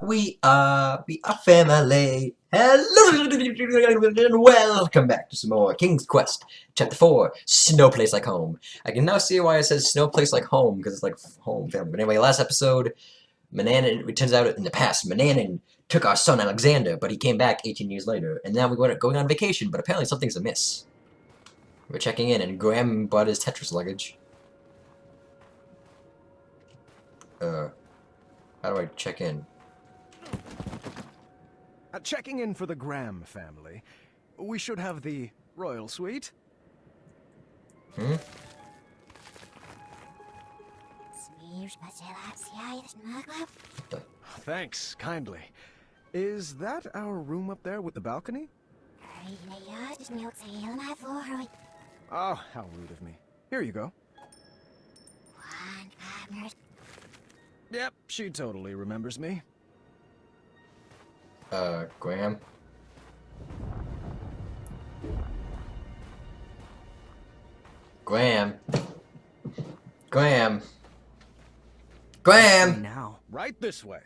We are family. Hello and welcome back to some more King's Quest, Chapter 4, Snow Place Like Home. I can now see why it says Snow Place Like Home, because it's like home family. But anyway, last episode, Manannan, it turns out in the past, Manannan took our son Alexander, but he came back 18 years later, and now we were going on vacation, but apparently something's amiss. We're checking in, and Graham brought his Tetris luggage. How do I check in? Checking in for the Graham family. We should have the royal suite. Thanks, kindly. Is that our room up there with the balcony? Oh, how rude of me. Here you go. Yep, she totally remembers me. Graham? Graham? Graham? Graham! Now, right this way.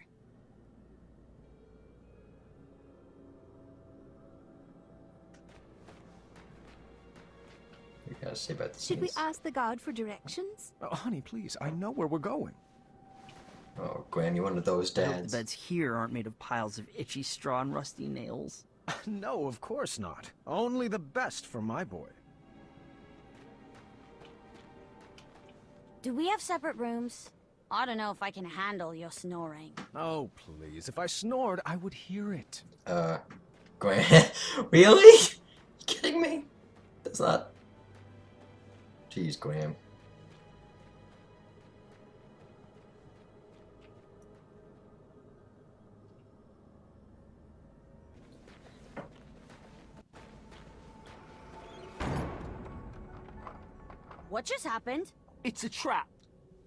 You gotta say about this. Should we ask the guard for directions? Oh, honey, please, I know where we're going. Oh, Graham, you're one of those I hope dads. the beds here aren't made of piles of itchy straw and rusty nails. No, of course not. Only the best for my boy. Do we have separate rooms? I don't know if I can handle your snoring. Oh, please. If I snored, I would hear it. Graham? Really? You kidding me? That's not... Jeez, Graham. What just happened? It's a trap.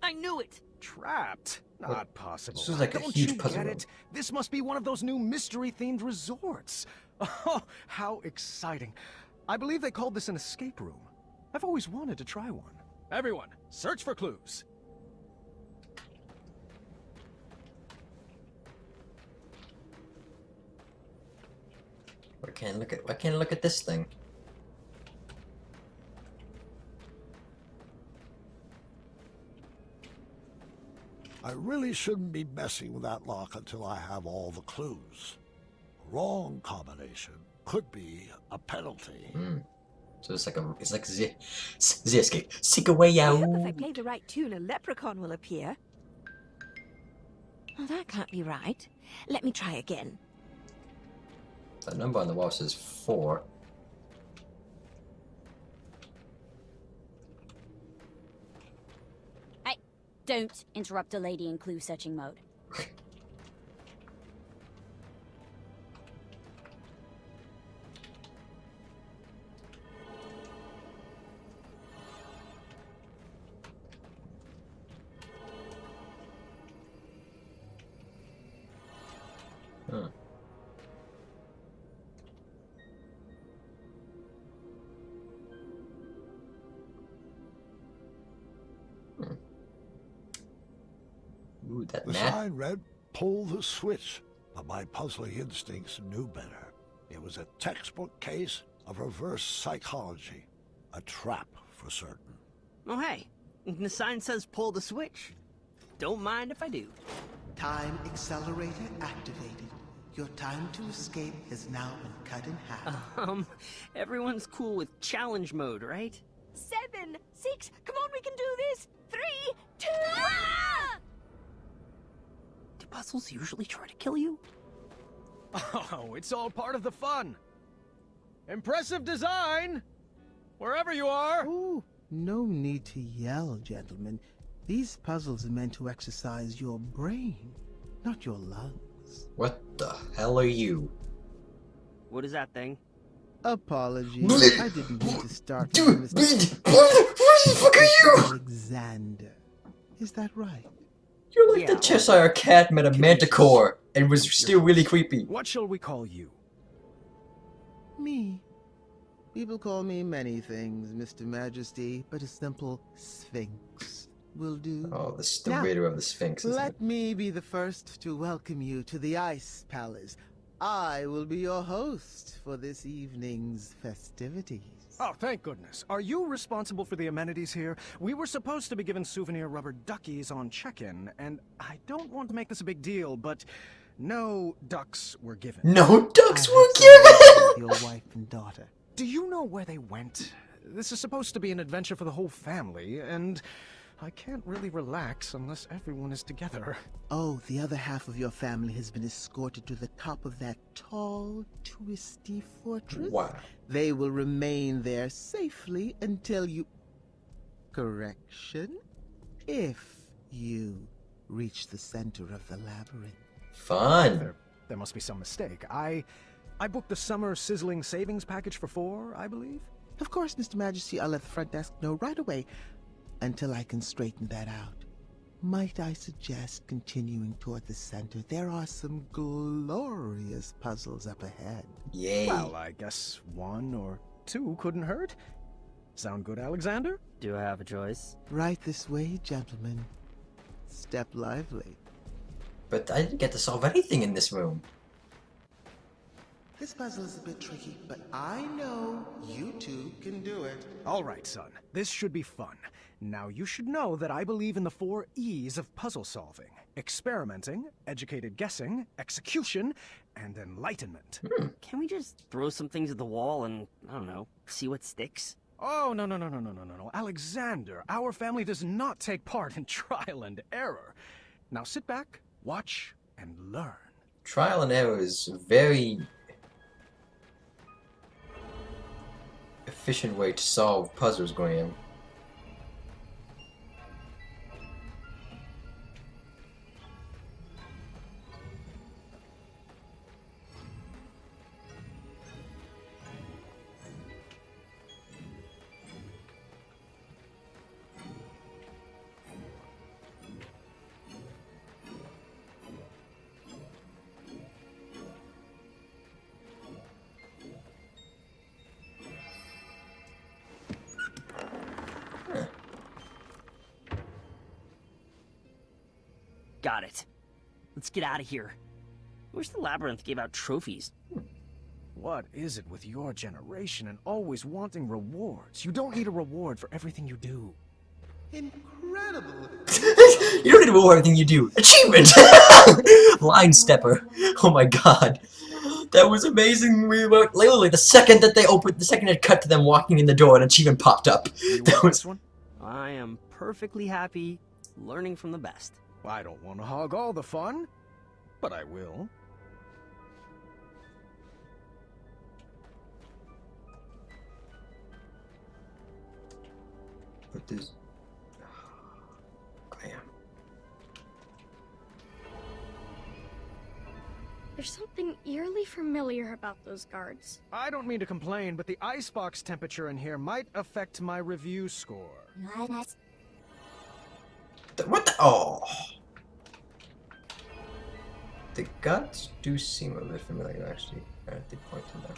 I knew it. Trapped? Not possible. This is like a Don't huge you puzzle get room. it? This must be one of those new mystery-themed resorts. Oh, how exciting. I believe they called this an escape room. I've always wanted to try one. Everyone, search for clues. Why can't I look at this thing? I really shouldn't be messing with that lock until I have all the clues. Wrong combination could be a penalty. So it's like the escape. Seek a way I out. hope if I play the right tune, a leprechaun will appear. Oh, that can't be right. Let me try again. The number on the wall says 4. Hey, don't interrupt a lady in clue searching mode. Huh. Ooh, that The map. sign read, "Pull the switch," but my puzzling instincts knew better. It was a textbook case of reverse psychology. A trap, for certain. Oh, hey. The sign says pull the switch. Don't mind if I do. Time accelerator activated. Your time to escape has now been cut in half. Everyone's cool with challenge mode, right? 7, 6, come on, we can do this! 3, 2, Do puzzles usually try to kill you? Oh, it's all part of the fun. Impressive design! Wherever you are! Oh, no need to yell, gentlemen. These puzzles are meant to exercise your brain, not your lungs. What the hell are you? What is that thing? Apologies, I didn't mean to start Dude, with what the fuck are you? Alexander. Is that right? You're like Yeah, the Cheshire Cat met a Manticore and was still really host. creepy. What shall we call you? Me. People call me many things, Mr. Majesty, but a simple Sphinx will do. Oh, the Now, raider of the Sphinx, isn't it? Let me be the first to welcome you to the Ice Palace. I will be your host for this evening's festivities. Oh, thank goodness. Are you responsible for the amenities here? We were supposed to be given souvenir rubber duckies on check-in, and I don't want to make this a big deal, but no ducks were given. No ducks I were have some words given! with your wife and daughter. Do you know where they went? This is supposed to be an adventure for the whole family, and I can't really relax unless everyone is together. Oh, the other half of your family has been escorted to the top of that tall, twisty fortress. Wow. They will remain there safely until you... Correction? If you reach the center of the labyrinth. Fun. There must be some mistake. I booked the summer sizzling savings package for 4, I believe. Of course, Mr. Majesty, I'll let the front desk know right away until I can straighten that out. Might I suggest continuing toward the center? There are some glorious puzzles up ahead. Yay. Well, I guess 1 or 2 couldn't hurt. Sound good, Alexander? Do I have a choice? Right this way, gentlemen. Step lively. But I didn't get to solve anything in this room. This puzzle is a bit tricky, but I know you two can do it. All right, son. This should be fun. Now, you should know that I believe in the 4 E's of puzzle solving. Experimenting, educated guessing, execution, and enlightenment. Can we just throw some things at the wall and, I don't know, see what sticks? Oh, no. Alexander, our family does not take part in trial and error. Now sit back, watch, and learn. Trial and error is a very efficient way to solve puzzles, Graham. Got it. Let's get out of here. I wish the labyrinth gave out trophies. What is it with your generation and always wanting rewards? You don't need a reward for everything you do. Incredible! You don't need to reward everything you do. Achievement! Line stepper. Oh my god. That was amazing. We were literally the second that they opened, the second it cut to them walking in the door, an achievement popped up. You That want was this one? I am perfectly happy learning from the best. I don't want to hog all the fun, but I will. But this. Graham. There's something eerily familiar about those guards. I don't mean to complain, but the icebox temperature in here might affect my review score. What the? Oh. The guts do seem a bit familiar, actually. At the point in there.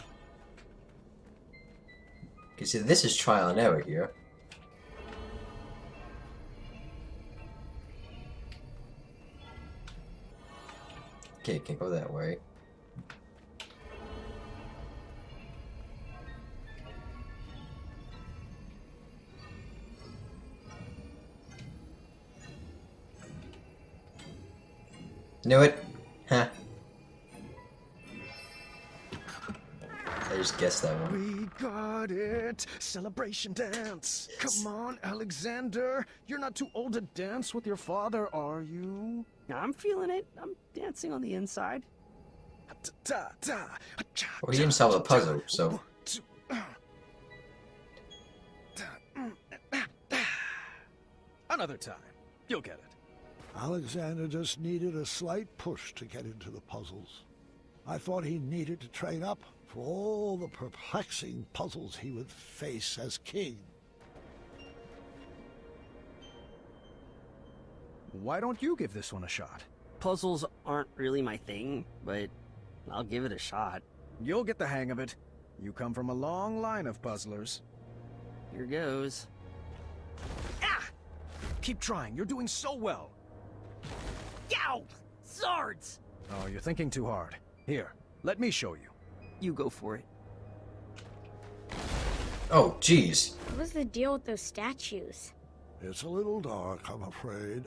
Okay, so this is trial and error here. Okay, can't go that way. Knew it. Huh. I just guessed that one. We got it! Celebration dance! Come on, Alexander! You're not too old to dance with your father, are you? I'm feeling it. I'm dancing on the inside. Well, he didn't solve the puzzle, so. Another time. You'll get it. Alexander just needed a slight push to get into the puzzles. I thought he needed to train up for all the perplexing puzzles he would face as king. Why don't you give this one a shot? Puzzles aren't really my thing, but I'll give it a shot. You'll get the hang of it. You come from a long line of puzzlers. Here goes. Ah! Keep trying. You're doing so well. Yow! Swords! Oh, you're thinking too hard. Here, let me show you. You go for it. Oh, jeez. What was the deal with those statues? It's a little dark, I'm afraid.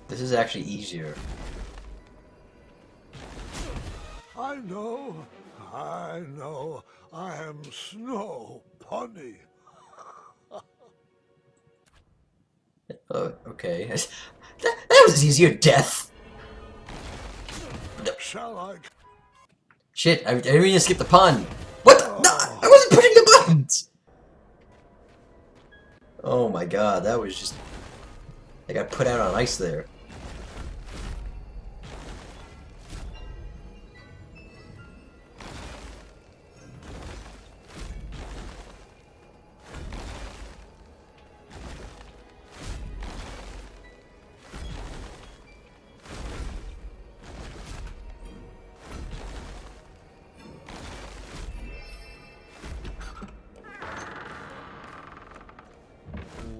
This is actually easier. I know, I am Snow Bunny. Okay. That was easier, Death! Shall I? Shit, I didn't mean to skip the pun. What the? No, I wasn't pushing the buttons! Oh my god, that was just... I got put out on ice there.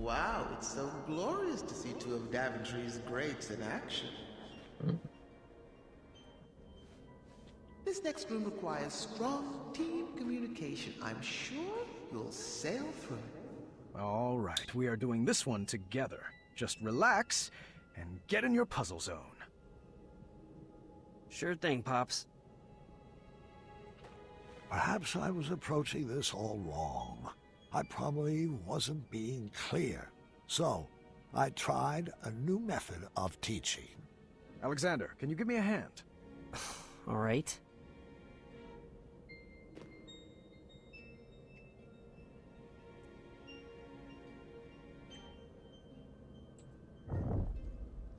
Wow, it's so glorious to see two of Daventry's greats in action. This next room requires strong team communication. I'm sure you'll sail through it. All right, we are doing this one together. Just relax and get in your puzzle zone. Sure thing, Pops. Perhaps I was approaching this all wrong. I probably wasn't being clear. So, I tried a new method of teaching. Alexander, can you give me a hand? All right.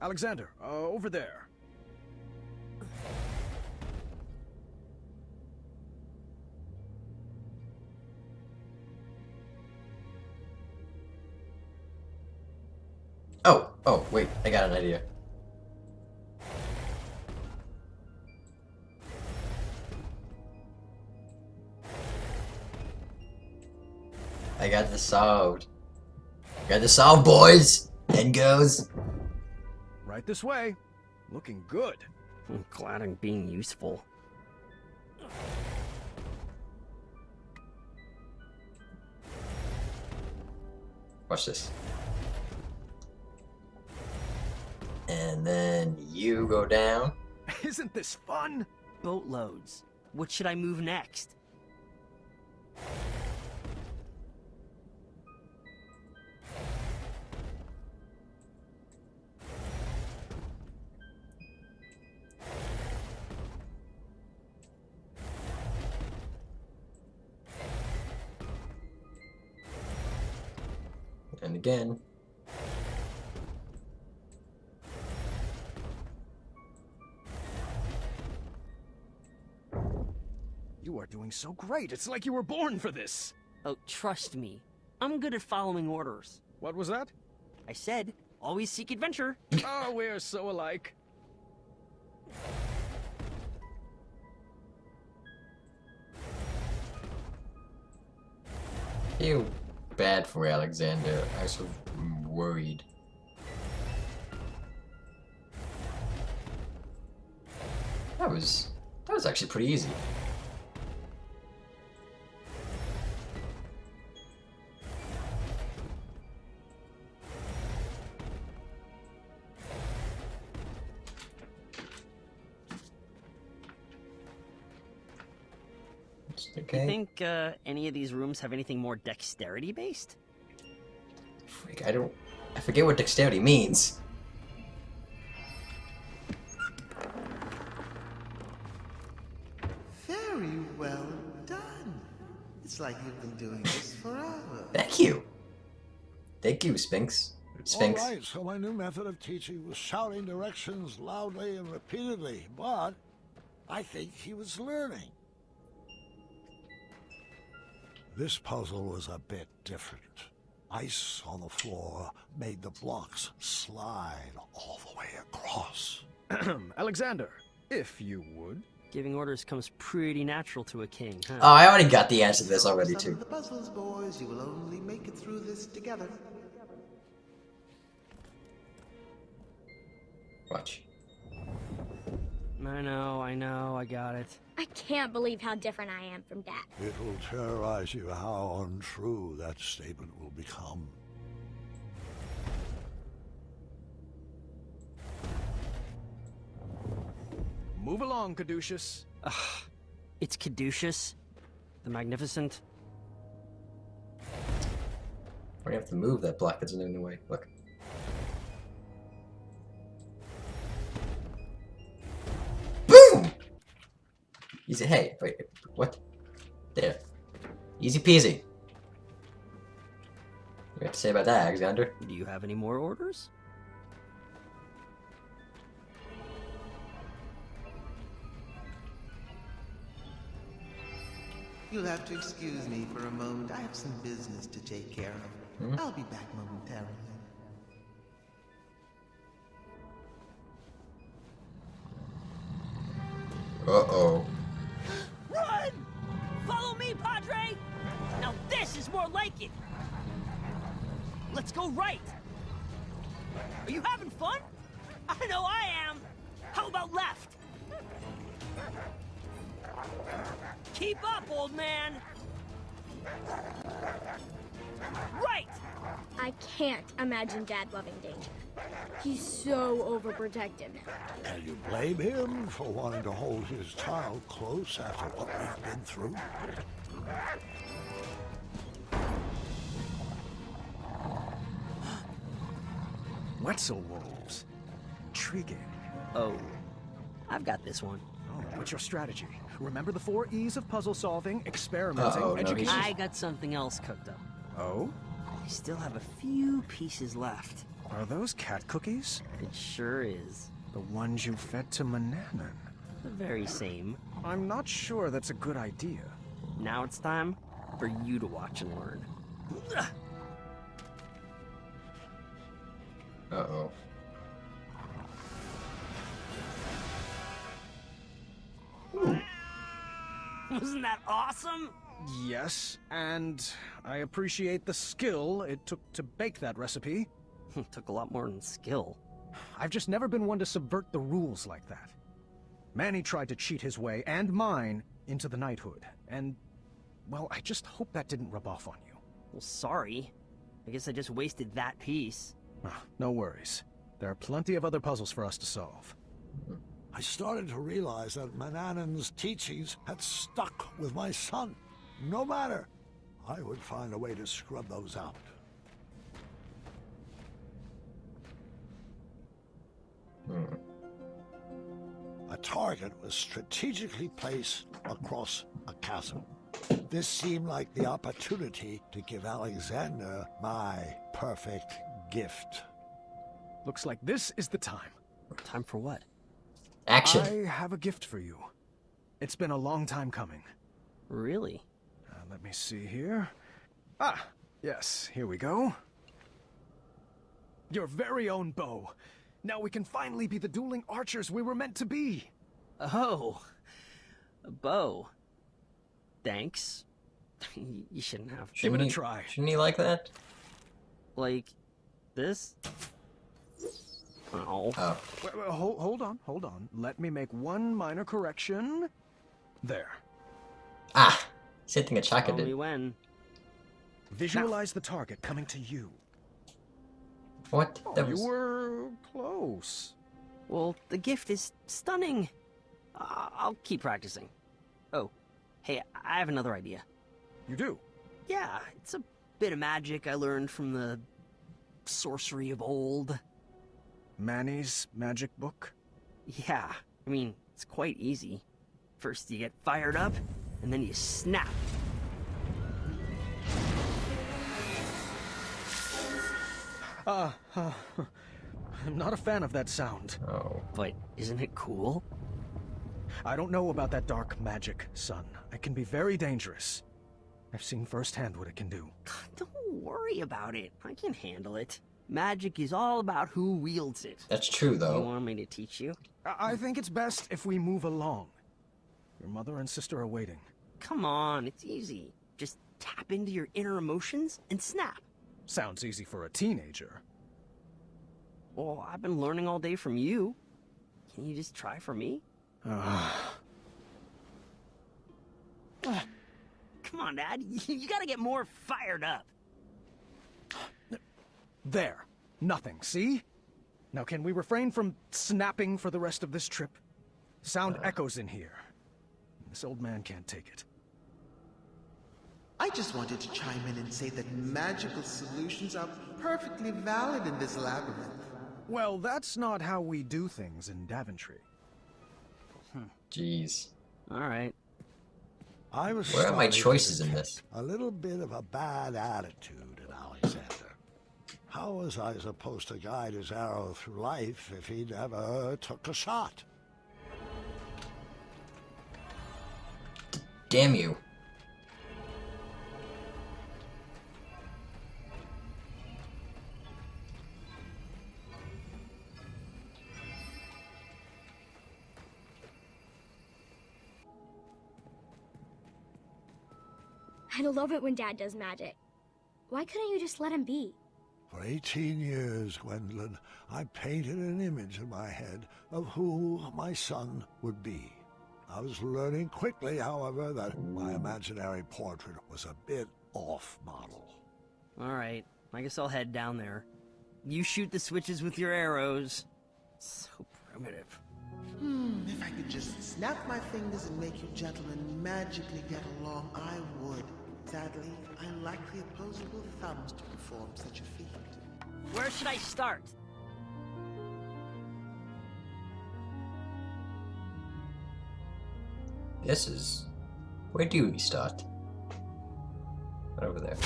Alexander, over there. Oh, wait, I got an idea. I got this solved. Got this solved, boys and girls. Right this way. Looking good. I'm glad I'm being useful. Watch this. And then you go down. Isn't this fun? Boatloads. What should I move next? And again. You are doing so great. It's like you were born for this. Oh, trust me. I'm good at following orders. What was that? I said, always seek adventure. Oh, we're so alike. Feel bad for Alexander. I was so worried. That was actually pretty easy. Okay. You think any of these rooms have anything more dexterity based? Freak, I forget what dexterity means. Very well done. It's like you've been doing this for Thank you, Sphinx. Sphinx. All right, so my new method of teaching was shouting directions loudly and repeatedly, but I think he was learning. This puzzle was a bit different. Ice on the floor made the blocks slide all the way across. Alexander, if you would. Giving orders comes pretty natural to a king, huh? Oh, I already got the answer to this already, Some too. of the puzzles, boys. You will only make it through this together. Watch. I know, I got it. I can't believe how different I am from Dad. It will terrorize you how untrue that statement will become. Move along, Caduceus. It's Caduceus, the Magnificent. We have to move that block that's in the way. Look. Boom! Easy. Hey, wait, what? There. Easy peasy. What do you have to say about that, Alexander? Do you have any more orders? You'll have to excuse me for a moment. I have some business to take care of. I'll be back momentarily. Uh-oh. Run! Follow me, Padre! Now this is more like it! Let's go right! Are you having fun? I know I am! How about left? Keep up, old man! Right! I can't imagine Dad loving danger. He's so overprotective. Can you blame him for wanting to hold his child close after what we've been through? Wetzel wolves. Intriguing. Oh, I've got this one. Oh, what's your strategy? Remember the 4 E's of puzzle solving, experimenting, Uh-oh, no, education. he's- I got something else cooked up. Oh? I still have a few pieces left. Are those cat cookies? It sure is. The ones you fed to Mananan? The very same. I'm not sure that's a good idea. Now it's time for you to watch and learn. Uh-oh. Wasn't that awesome? Yes, and I appreciate the skill it took to bake that recipe. Took a lot more than skill. I've just never been one to subvert the rules like that. Manny tried to cheat his way, and mine, into the knighthood, and, well, I just hope that didn't rub off on you. Well, sorry. I guess I just wasted that piece. No worries. There are plenty of other puzzles for us to solve. I started to realize that Manannan's teachings had stuck with my son. No matter, I would find a way to scrub those out. A target was strategically placed across a chasm. This seemed like the opportunity to give Alexander my perfect gift. Looks like this is the time. Time for what? Action. I have a gift for you. It's been a long time coming. Really? Let me see here. Ah, yes, here we go. Your very own bow. Now we can finally be the dueling archers we were meant to be. Oh, a bow. Thanks. You shouldn't have. Give it a try. Shouldn't he like that? Like, this? Oh. Oh. Wait, hold on. Let me make one minor correction. There. Ah! Same thing that Chaka Only did. when. Visualize the target coming to you. What? That You was... were close. Well, the gift is stunning. I'll keep practicing. Oh, hey, I have another idea. You do? Yeah, it's a bit of magic I learned from the sorcery of old. Manny's magic book? Yeah, I mean, it's quite easy. First you get fired up, and then you snap. I'm not a fan of that sound. Oh. But isn't it cool? I don't know about that dark magic, son. It can be very dangerous. I've seen firsthand what it can do. Don't worry about it. I can handle it. Magic is all about who wields it. That's true, You though. want me to teach you? I think it's best if we move along. Your mother and sister are waiting. Come on, it's easy. Just tap into your inner emotions and snap. Sounds easy for a teenager. Well, I've been learning all day from you. Can you just try for me? Come on, Dad. You gotta get more fired up. There. Nothing, see? Now can we refrain from snapping for the rest of this trip? Sound echoes in here. This old man can't take it. I just wanted to chime in and say that magical solutions are perfectly valid in this labyrinth. Well, that's not how we do things in Daventry. Jeez. All right. I was Where are my starting to choices in detect this? A little bit of a bad attitude in Alexander. How was I supposed to guide his arrow through life if he never took a shot? Damn you. I love it when Dad does magic. Why couldn't you just let him be? For 18 years, Gwendolyn, I painted an image in my head of who my son would be. I was learning quickly, however, that my imaginary portrait was a bit off model. All right. I guess I'll head down there. You shoot the switches with your arrows. So primitive. If I could just snap my fingers and make you gentlemen magically get along, I would. Sadly, I lack the opposable thumbs to perform such a feat. Where should I start? This is... Where do we start? Right over there.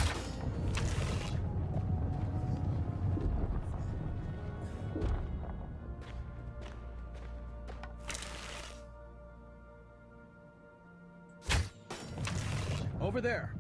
Over there.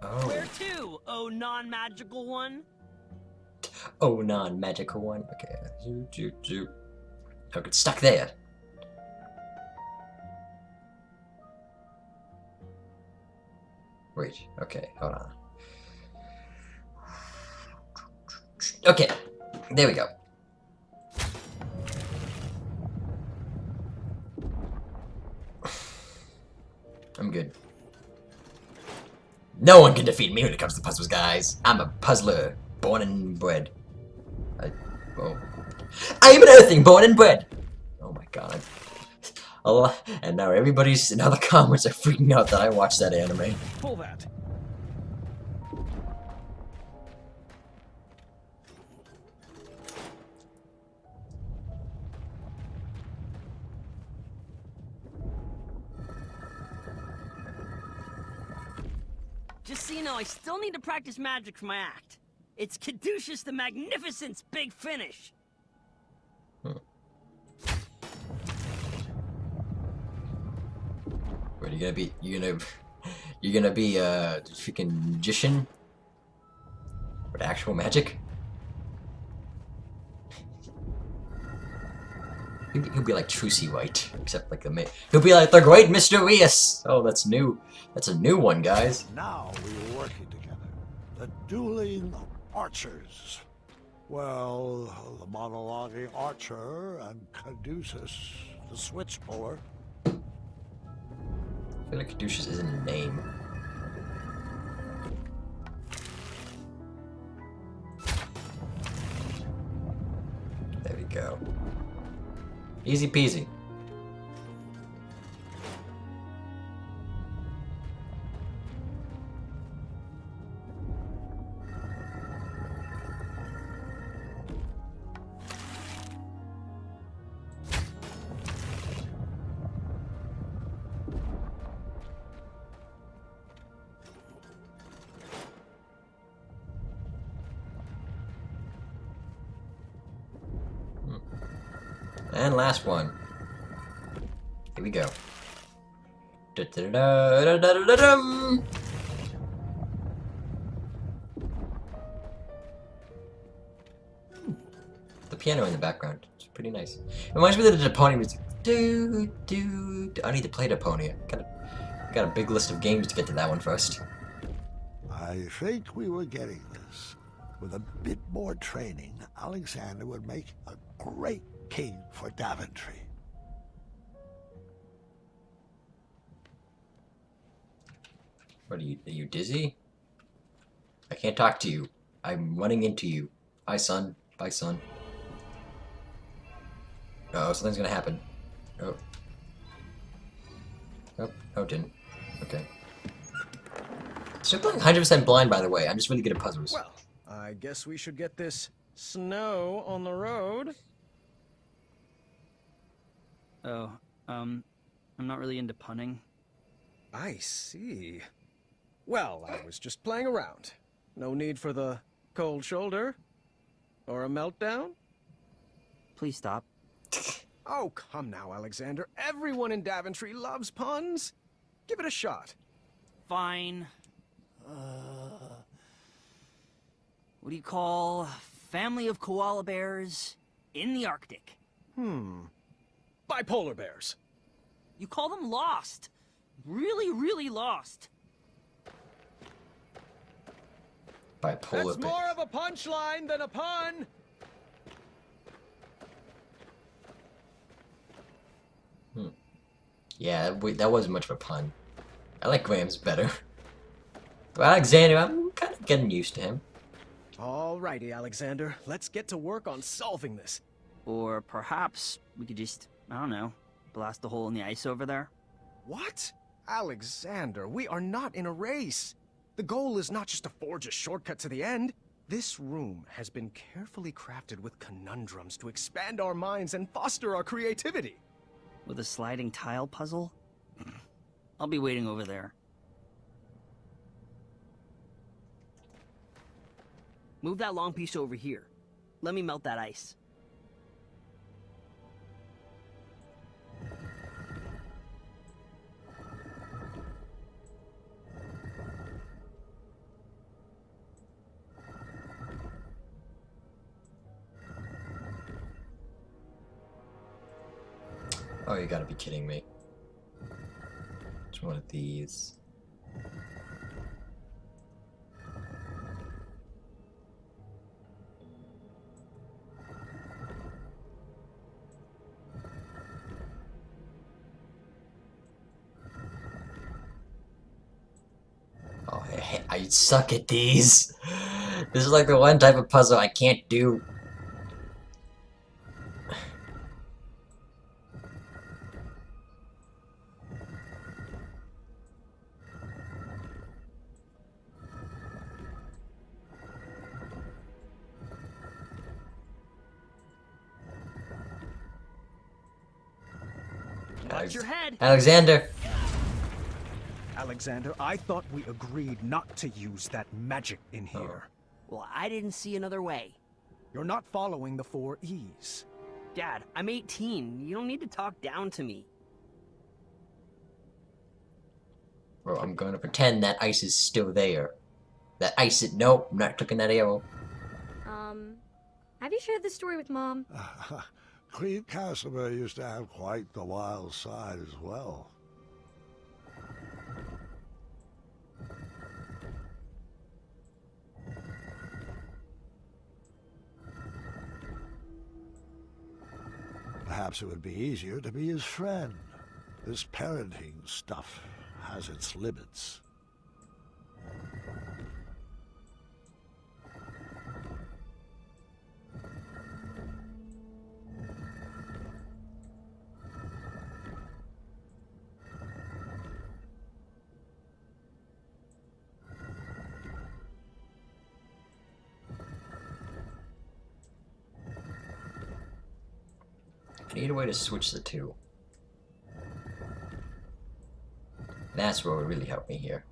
Oh. Where to, oh non-magical one? Oh, non-magical one. Okay. Okay, it's stuck there. Wait, okay, hold on. Okay, there we go. I'm good. No one can defeat me when it comes to puzzles, guys. I'm a puzzler, born and bred. I'm an earthling, born and bred. Oh my god. And now everybody's in other comments are freaking out that I watched that anime. Pull that. Just so you know, I still need to practice magic for my act. It's Caduceus the Magnificent's big finish. What are you gonna be? You're gonna be a freaking magician with actual magic? He'll be like Trucy White, except like he'll be like the great Mysterious. Oh, that's new. That's a new one, guys. Now we were working together. The dueling archers. Well, the monologuing archer and Caduceus, the switch puller. I feel like Caduceus isn't a name. There we go. Easy peasy. And last one. Here we go. Da-da-da-da-da-da-da-dum. The piano in the background. It's pretty nice. It reminds me of the Deponia music. I need to play Deponia. Got a big list of games to get to that one first. I think we were getting this. With a bit more training, Alexander would make a great king for Daventry. What are you dizzy? I can't talk to you. I'm running into you. Bye, son. Bye, son. Uh-oh, something's gonna happen. Oh. Oh, no, it didn't. Okay. So I'm playing 100% blind, by the way. I'm just really good at puzzles. Well, I guess we should get this snow on the road. Oh, I'm not really into punning. I see. Well, I was just playing around. No need for the cold shoulder. Or a meltdown? Please stop. Oh, come now, Alexander. Everyone in Daventry loves puns. Give it a shot. Fine. What do you call family of koala bears in the Arctic? Bipolar bears. You call them lost. Really, really lost. Bipolar That's bear. more of a punchline than a pun. Yeah, that wasn't much of a pun. I like Graham's better. But Alexander, I'm kind of getting used to him. Alrighty, Alexander. Let's get to work on solving this. Or perhaps we could just, I don't know, blast a hole in the ice over there. What? Alexander, we are not in a race. The goal is not just to forge a shortcut to the end. This room has been carefully crafted with conundrums to expand our minds and foster our creativity. With a sliding tile puzzle? I'll be waiting over there. Move that long piece over here. Let me melt that ice. Oh, you gotta be kidding me. It's one of these. Oh, I suck at these. This is like the one type of puzzle I can't do. Watch your head. Alexander! Alexander, I thought we agreed not to use that magic in here. Well, I didn't see another way. You're not following the 4 E's. Dad, I'm 18. You don't need to talk down to me. Well, I'm gonna pretend that ice is still there. That ice is— nope, I'm not taking that arrow. Have you shared this story with Mom? Queen Casimir used to have quite the wild side as well. Perhaps it would be easier to be his friend. This parenting stuff has its limits. I need a way to switch the two. That's what would really help me here.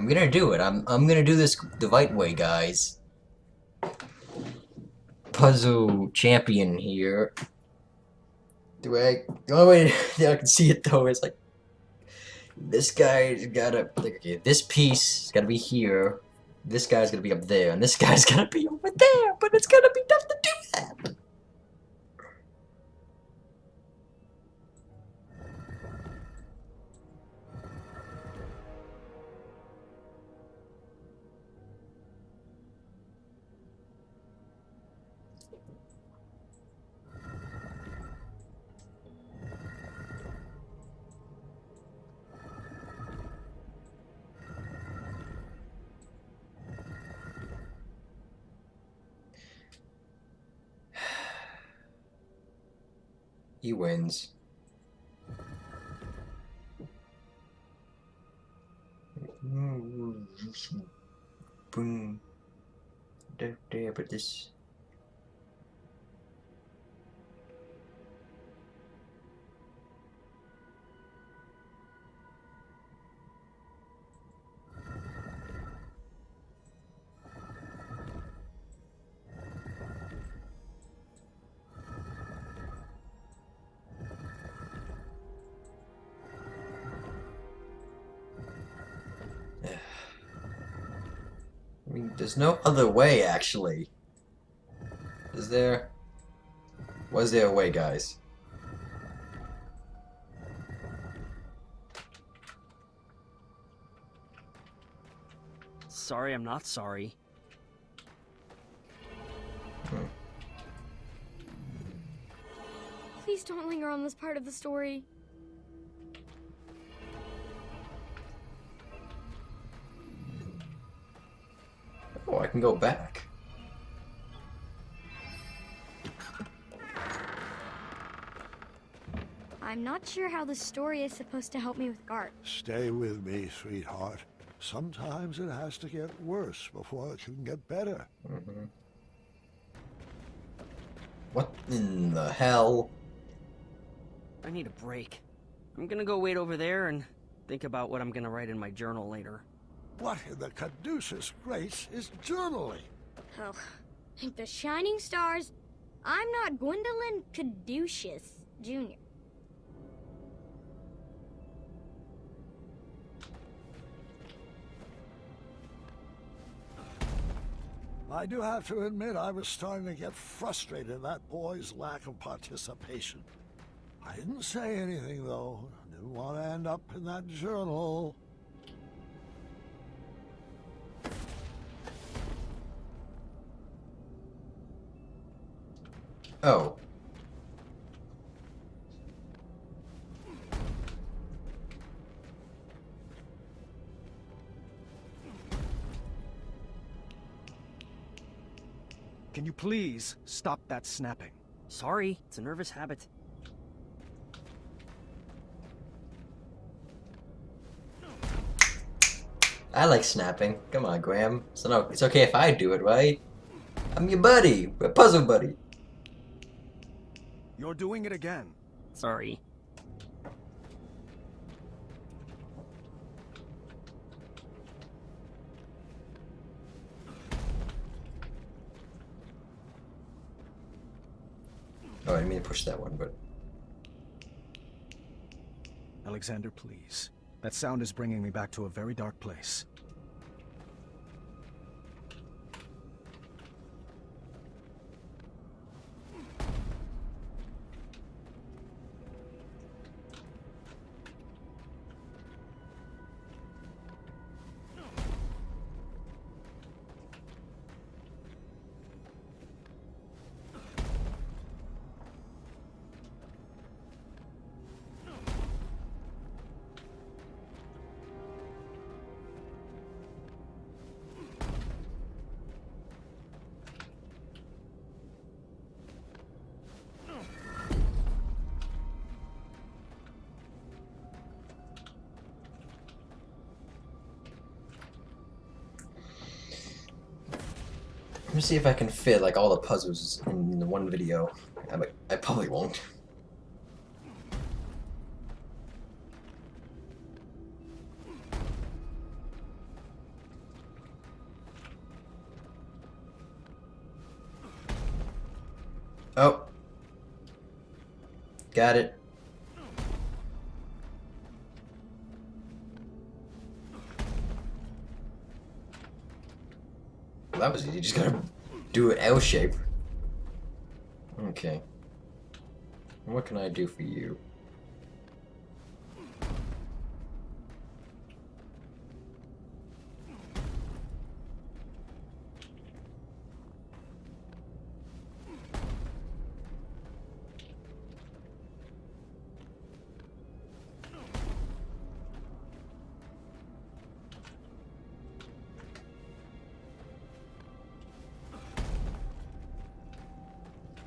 I'm gonna do it. I'm gonna do this the right way, guys. Puzzle champion here. The only way that I can see it though is like this guy's gotta like, okay, this piece is gotta be here. This guy's gonna be up there, and this guy's gonna be over there, but it's gonna be tough to do that. He wins. Boom. There, but this. I mean, there's no other way, actually. Is there? Was there a way, guys? Sorry, I'm not sorry. Please don't linger on this part of the story. Oh, I can go back. I'm not sure how the story is supposed to help me with Gart. Stay with me, sweetheart. Sometimes it has to get worse before it can get better. What in the hell? I need a break. I'm gonna go wait over there and think about what I'm gonna write in my journal later. What in the caduceus grace is journaling? Oh, like the shining stars. I'm not Gwendolyn Caduceus Jr. I do have to admit I was starting to get frustrated at that boy's lack of participation. I didn't say anything, though. Didn't want to end up in that journal. Oh. Can you please stop that snapping? Sorry, it's a nervous habit. I like snapping. Come on, Graham. So no, it's okay if I do it, right? I'm your buddy. We're puzzle buddy. You're doing it again. Sorry. Oh, I didn't mean to push that one, but... Alexander, please. That sound is bringing me back to a very dark place. Let me see if I can fit like all the puzzles in the one video. I probably won't. Oh. Got it. Well, that was easy. You just gotta do an L shape. Okay. What can I do for you?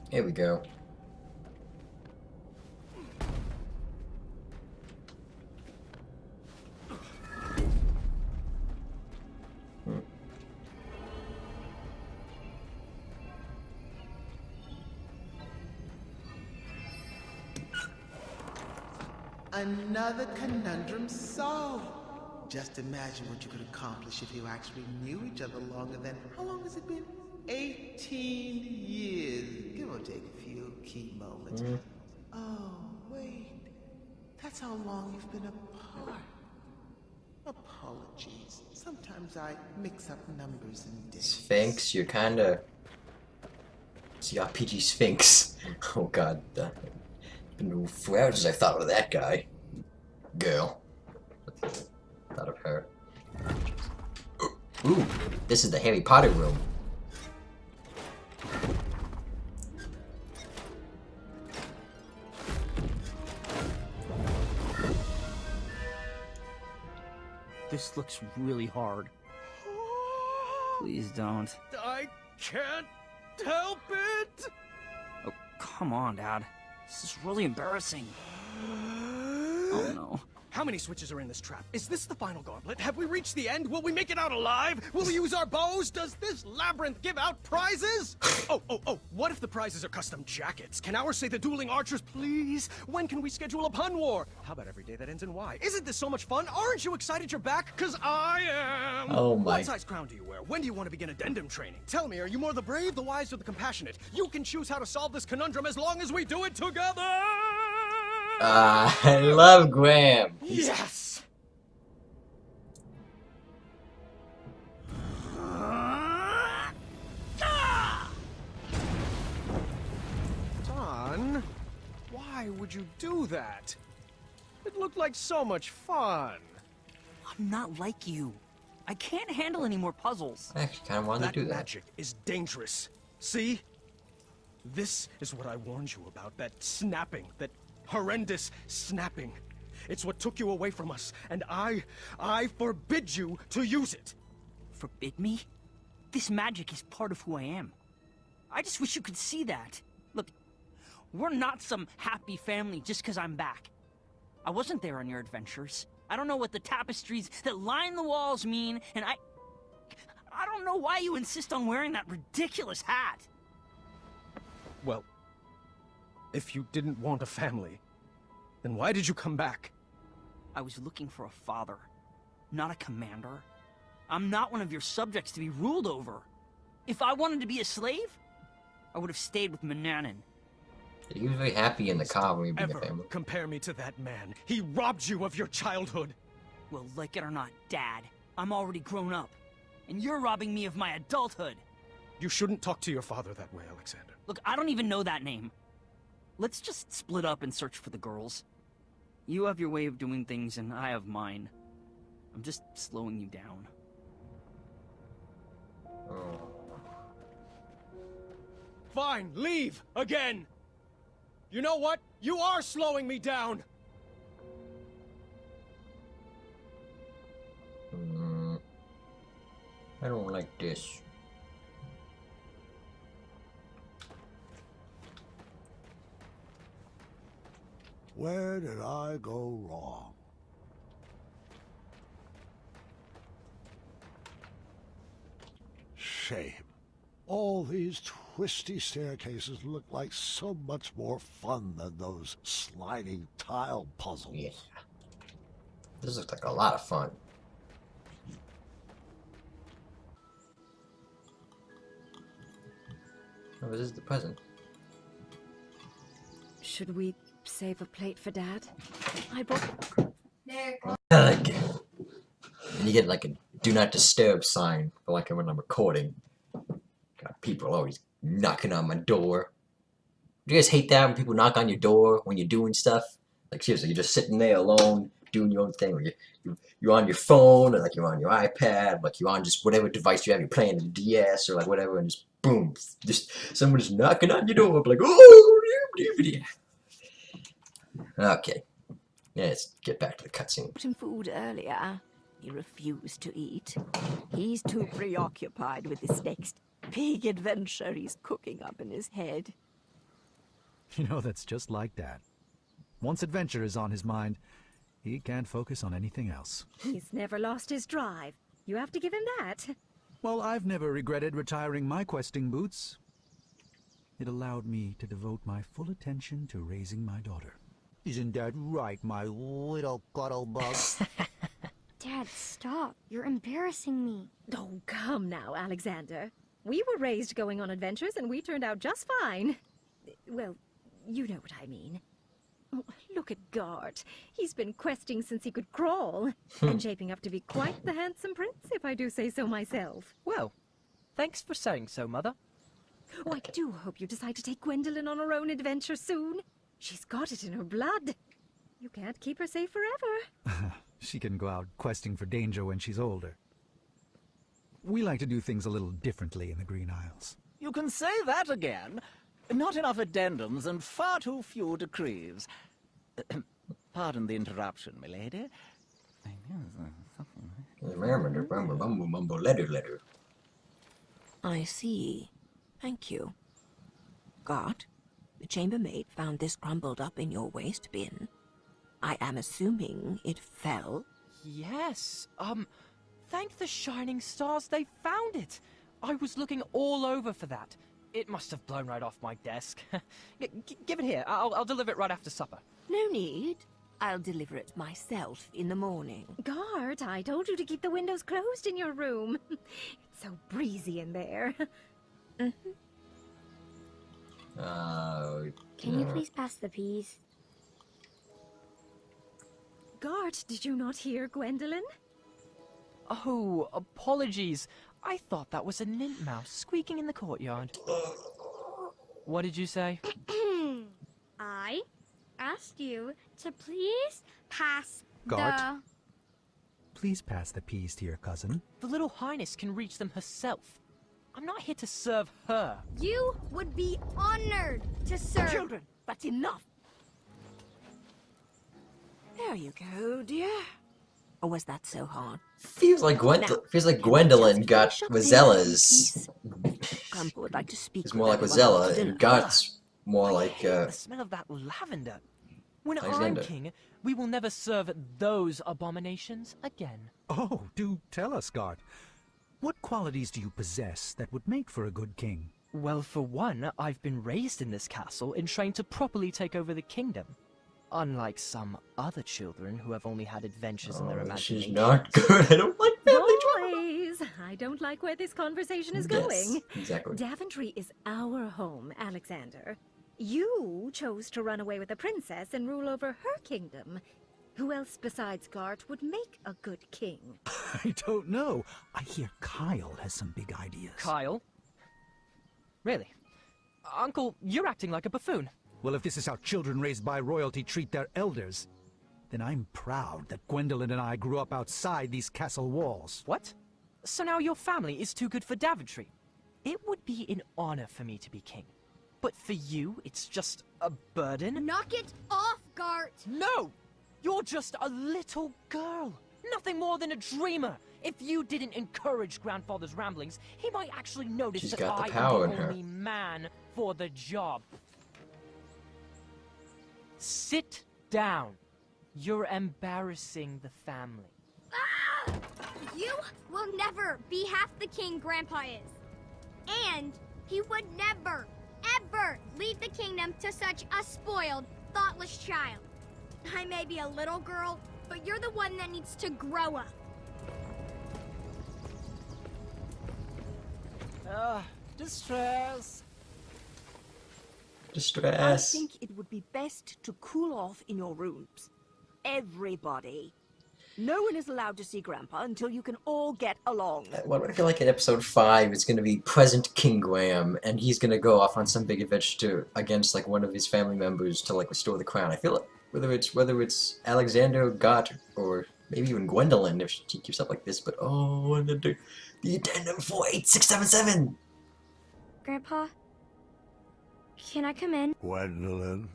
Here we go. Another conundrum solved. Just imagine what you could accomplish if you actually knew each other longer than, how long has it been? 18 years, give or take a few key moments. Oh, wait. That's how long you've been apart. Apologies. Sometimes I mix up numbers and dates. Sphinx, you're kinda... It's the RPG Sphinx. Oh god. Been forever since I thought of that guy. Girl. Thought of her. Ooh, this is the Harry Potter room. This looks really hard. Please don't. I can't help it! Oh, come on, Dad. This is really embarrassing. Oh no. How many switches are in this trap? Is this the final gauntlet? Have we reached the end? Will we make it out alive? Will we use our bows? Does this labyrinth give out prizes? Oh, what if the prizes are custom jackets? Can ours say the dueling archers, please? When can we schedule a pun war? How about every day that ends in Y? Isn't this so much fun? Aren't you excited you're back? Cause I am! Oh my. What size crown do you wear? When do you want to begin addendum training? Tell me, are you more the brave, the wise, or the compassionate? You can choose how to solve this conundrum as long as we do it together! I love Graham. Yes! Don, why would you do that? It looked like so much fun. I'm not like you. I can't handle any more puzzles. I actually kind of wanted to do that. Magic is dangerous. See? This is what I warned you about. That snapping. That horrendous snapping. It's what took you away from us, and I forbid you to use it. Forbid me? This magic is part of who I am. I just wish you could see that. Look, we're not some happy family just because I'm back. I wasn't there on your adventures. I don't know what the tapestries that line the walls mean, and I don't know why you insist on wearing that ridiculous hat. Well, if you didn't want a family, then why did you come back? I was looking for a father, not a commander. I'm not one of your subjects to be ruled over. If I wanted to be a slave, I would have stayed with Manannan. He was very happy in the car when we being a Ever family. compare me to that man? He robbed you of your childhood. Well, like it or not, Dad, I'm already grown up. And you're robbing me of my adulthood. You shouldn't talk to your father that way, Alexander. Look, I don't even know that name. Let's just split up and search for the girls. You have your way of doing things, and I have mine. I'm just slowing you down. Oh. Fine, leave again. You know what? You are slowing me down. I don't like this. Where did I go wrong? Shame. All these twisty staircases look like so much more fun than those sliding tile puzzles. Yeah. This looks like a lot of fun. Oh, this is the present. Should we save a plate for Dad? I brought... Like, and you get like a do not disturb sign for like when I'm recording. God, people always knocking on my door. Do you guys hate that when people knock on your door when you're doing stuff? Like seriously, you're just sitting there alone doing your own thing. Or you're on your phone, or like you're on your iPad, like you're on just whatever device you have. You're playing the DS or like whatever, and just boom, just someone just knocking on your door, like oh, okay. Yeah, let's get back to the cutscene. him food earlier. He refused to eat. He's too preoccupied with this next big adventure he's cooking up in his head. You know, that's just like Dad. Once adventure is on his mind, he can't focus on anything else. He's never lost his drive. You have to give him that. Well, I've never regretted retiring my questing boots. It allowed me to devote my full attention to raising my daughter. Isn't that right, my little cuddlebug? Dad, stop. You're embarrassing me. Oh, come now, Alexander. We were raised going on adventures and we turned out just fine. Well, you know what I mean. Oh, look at Gart. He's been questing since he could crawl. And shaping up to be quite the handsome prince, if I do say so myself. Well, thanks for saying so, Mother. Oh, I do hope you decide to take Gwendolyn on her own adventure soon. She's got it in her blood. You can't keep her safe forever. She can go out questing for danger when she's older. We like to do things a little differently in the Green Isles. You can say that again. Not enough addendums and far too few decrees. Pardon the interruption, milady. Letter. I see. Thank you. Gart, the chambermaid found this crumbled up in your waste bin. I am assuming it fell. Yes, thank the shining stars they found it. I was looking all over for that. It must have blown right off my desk. Give it here. I'll deliver it right after supper. No need. I'll deliver it myself in the morning. Gart, I told you to keep the windows closed in your room. It's so breezy in there. Can you please pass the peas? Gart, did you not hear Gwendolyn? Oh, apologies. I thought that was a nintmouse squeaking in the courtyard. What did you say? I asked you to please pass Gart? Please pass the peas to your cousin. The little highness can reach them herself. I'm not here to serve her. You would be honored to serve. Children, that's enough. There you go, dear. Or was that so hard? Feels like Gwendolyn got Wazella's. Grandpa would like to speak. It's more like Wazella, and Gart's more like The smell of that lavender. When Alexander. I'm king, we will never serve those abominations again. Oh, do tell us, Gart. What qualities do you possess that would make for a good king? Well, for one, I've been raised in this castle and trained to properly take over the kingdom. Unlike some other children who have only had adventures in their imagination. She's not good. I don't like family drama. Boys, I don't like where this conversation is Yes, going. exactly. Daventry is our home, Alexander. You chose to run away with the princess and rule over her kingdom. Who else besides Gart would make a good king? I don't know. I hear Kyle has some big ideas. Kyle? Really? Uncle, you're acting like a buffoon. Well, if this is how children raised by royalty treat their elders, then I'm proud that Gwendolyn and I grew up outside these castle walls. What? So now your family is too good for Daventry? It would be an honor for me to be king. But for you, it's just a burden? Knock it off, Gart! No! You're just a little girl. Nothing more than a dreamer. If you didn't encourage Grandfather's ramblings, he might actually notice She's that got the I power am in the her. only man for the job. Sit down. You're embarrassing the family. Ah! You will never be half the king Grandpa is. And he would never, ever leave the kingdom to such a spoiled, thoughtless child. I may be a little girl, but you're the one that needs to grow up. Distress. Distress. I think it would be best to cool off in your rooms. Everybody. No one is allowed to see Grandpa until you can all get along. What I feel like in episode 5 it's gonna be present King Graham, and he's gonna go off on some big adventure against like one of his family members to like restore the crown. I feel like whether it's Alexander, Gott, or maybe even Gwendolyn if she keeps up like this. But oh, and the addendum 48677. Grandpa, can I come in? Gwendolyn,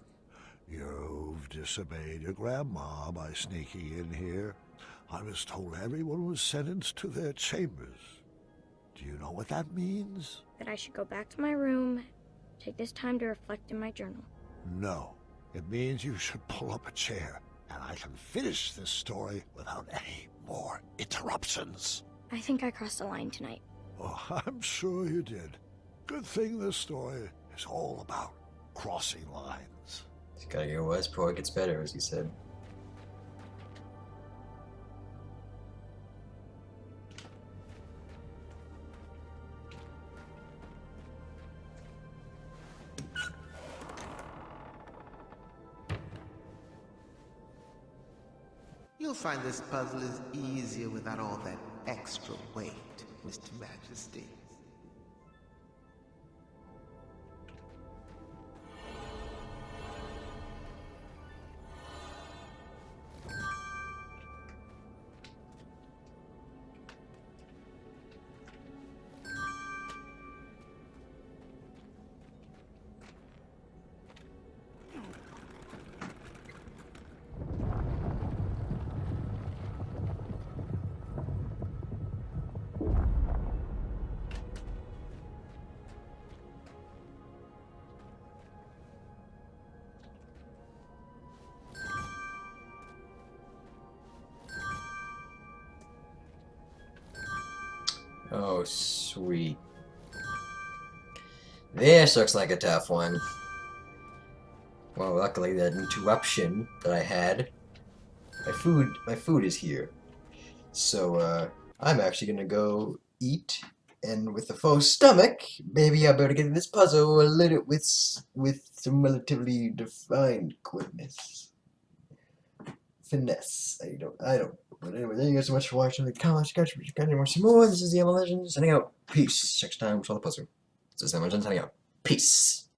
you've disobeyed your grandma by sneaking in here. I was told everyone was sentenced to their chambers. Do you know what that means? That I should go back to my room, take this time to reflect in my journal. No. It means you should pull up a chair, and I can finish this story without any more interruptions. I think I crossed the line tonight. Oh, I'm sure you did. Good thing this story is all about crossing lines. It's gotta get worse before it gets better, as he said. You'll find this puzzle is easier without all that extra weight, Mr. Majesty. Oh, sweet. This looks like a tough one. Well, luckily that interruption that I had, my food is here. So, I'm actually gonna go eat, and with a full stomach, maybe I better get this puzzle a little with some relatively defined quickness. Finesse. I don't. But anyway, thank you guys so much for watching the comments. Got any more some more. This is the ML Legend signing out. Peace. Next time, we'll solve the puzzle. This is the ML Legend signing out. Peace.